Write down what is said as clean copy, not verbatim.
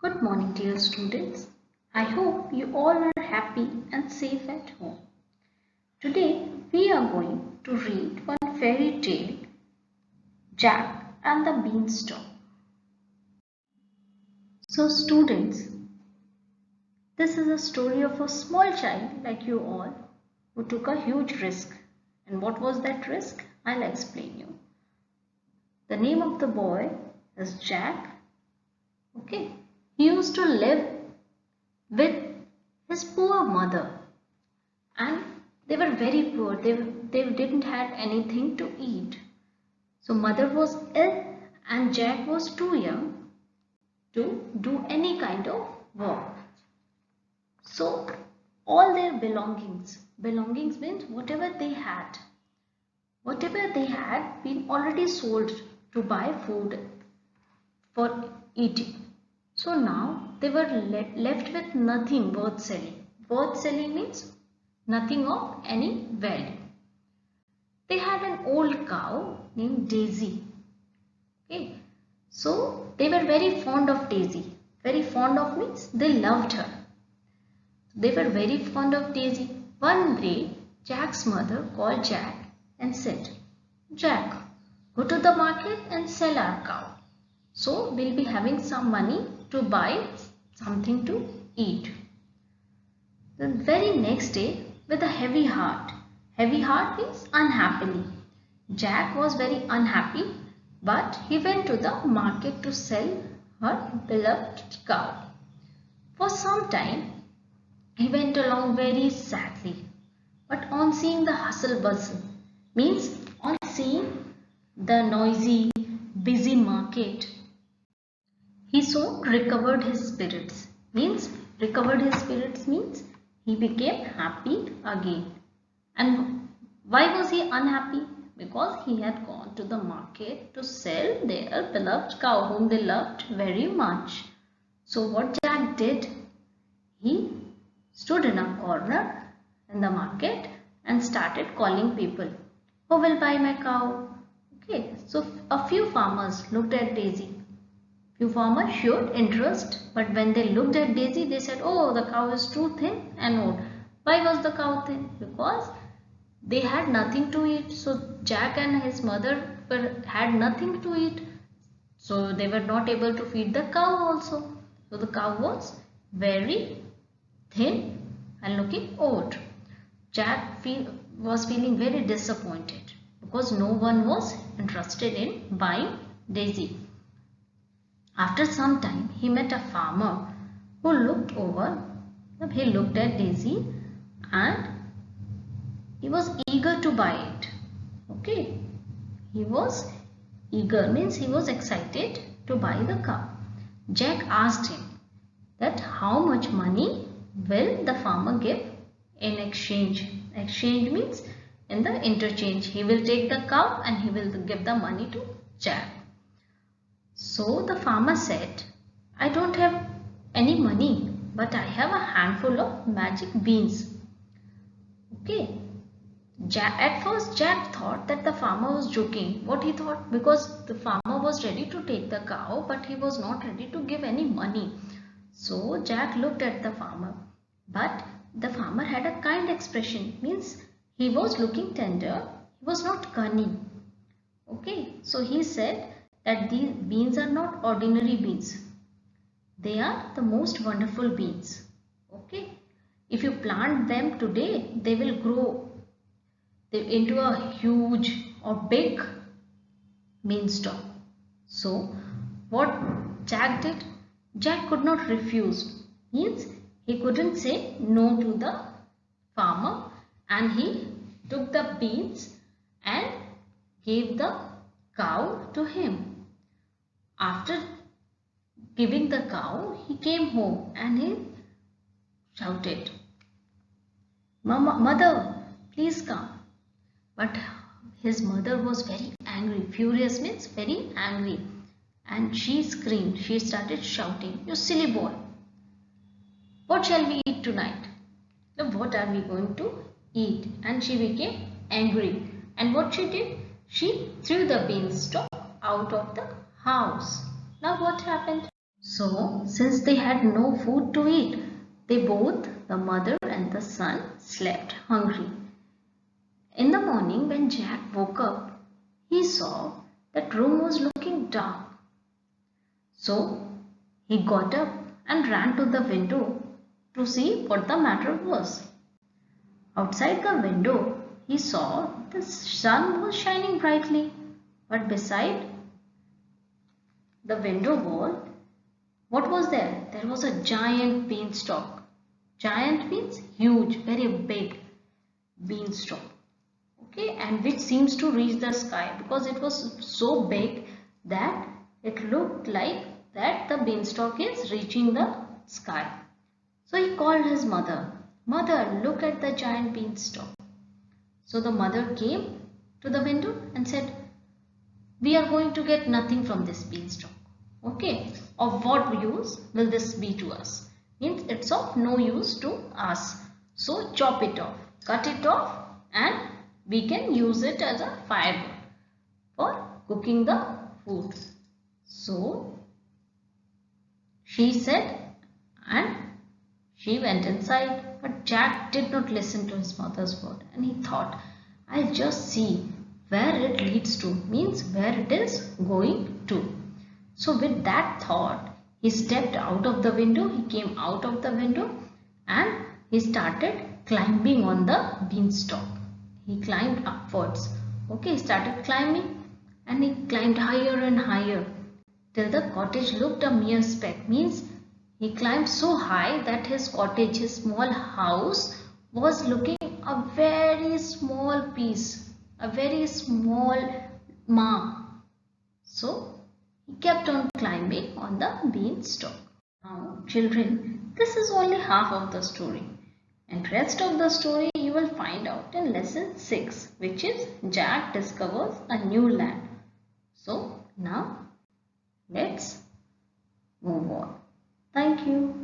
Good morning, dear students. I hope you all are happy and safe at home. Today we are going to read one fairy tale, Jack and the Beanstalk. So, students, this is a story of a small child like you all who took a huge risk. And what was that risk? I'll explain you. The name of the boy is Jack. Okay, he used to live with his poor mother, and they were very poor. They didn't have anything to eat. So mother was ill and Jack was too young to do any kind of work. So all their belongings means whatever they had been already sold to buy food for eating. So now they were left with nothing worth selling. Worth selling means nothing of any value. They had an old cow named Daisy. Okay, so they were very fond of Daisy. Very fond of means they loved her. They were very fond of Daisy. One day, Jack's mother called Jack and said, Jack, go to the market and sell our cow. So we'll be having some money to buy something to eat. The very next day, with a heavy heart means unhappily, Jack was very unhappy, but he went to the market to sell her beloved cow. For some time, he went along very sadly, but on seeing the hustle bustle, means on seeing the noisy, busy market, he soon recovered his spirits. Means he became happy again. And why was he unhappy? Because he had gone to the market to sell their beloved cow whom they loved very much. So what Jack did, he stood in a corner in the market and started calling people. Who will buy my cow? Okay, so a few farmers looked at Daisy. Few farmers showed interest, but when they looked at Daisy, they said, oh, the cow is too thin and old. Why was the cow thin? Because they had nothing to eat. So Jack and his mother had nothing to eat. So they were not able to feed the cow also. So the cow was very thin and looking old. Jack was feeling very disappointed because no one was interested in buying Daisy. After some time, he met a farmer who looked at Daisy and he was eager to buy it. Okay, he was eager means he was excited to buy the cow. Jack asked him that how much money will the farmer give in exchange. Exchange means in the interchange. He will take the cow and he will give the money to Jack. So the farmer said, I don't have any money, but I have a handful of magic beans. Okay. At first Jack thought that the farmer was joking. What he thought? Because the farmer was ready to take the cow, but he was not ready to give any money. So Jack looked at the farmer, but the farmer had a kind expression, means he was looking tender, he was not cunning. Okay, so he said that these beans are not ordinary beans. They are the most wonderful beans. Okay, if you plant them today, they will grow into a huge or big beanstalk. So what Jack did? Jack could not refuse. Means he couldn't say no to the farmer, and he took the beans and gave the cow to him. After giving the cow, he came home and he shouted, Mother, please come. But his mother was very angry. Furious means very angry. And she screamed. She started shouting, you silly boy. What shall we eat tonight? What are we going to eat? And she became angry. And what she did? She threw the beanstalk out of the house. Now what happened? So, since they had no food to eat, they both, the mother and the son, slept hungry. In the morning, when Jack woke up, he saw that room was looking dark. So, he got up and ran to the window to see what the matter was. Outside the window, he saw the sun was shining brightly, but beside the window wall, what was there? There was a giant beanstalk. Giant means huge, very big beanstalk. Okay, and which seems to reach the sky because it was so big that it looked like that the beanstalk is reaching the sky. So he called his mother. Mother, look at the giant beanstalk. So the mother came to the window and said, we are going to get nothing from this beanstalk. Okay, of what use will this be to us? Means it's of no use to us. So chop it off, cut it off, and we can use it as a firewood for cooking the food. So she said, and she went inside. But Jack did not listen to his mother's word, and he thought, I'll just see where it leads to, means where it is going to. So with that thought, he stepped out of the window, he came out of the window and he started climbing on the beanstalk. He climbed upwards. Okay, he started climbing and he climbed higher and higher till the cottage looked a mere speck, means he climbed so high that his cottage, his small house, was looking a very small piece, a very small mark. So he kept on climbing on the beanstalk. Now, children, this is only half of the story, and rest of the story you will find out in lesson 6, which is Jack discovers a new land. So now let's move on. Thank you.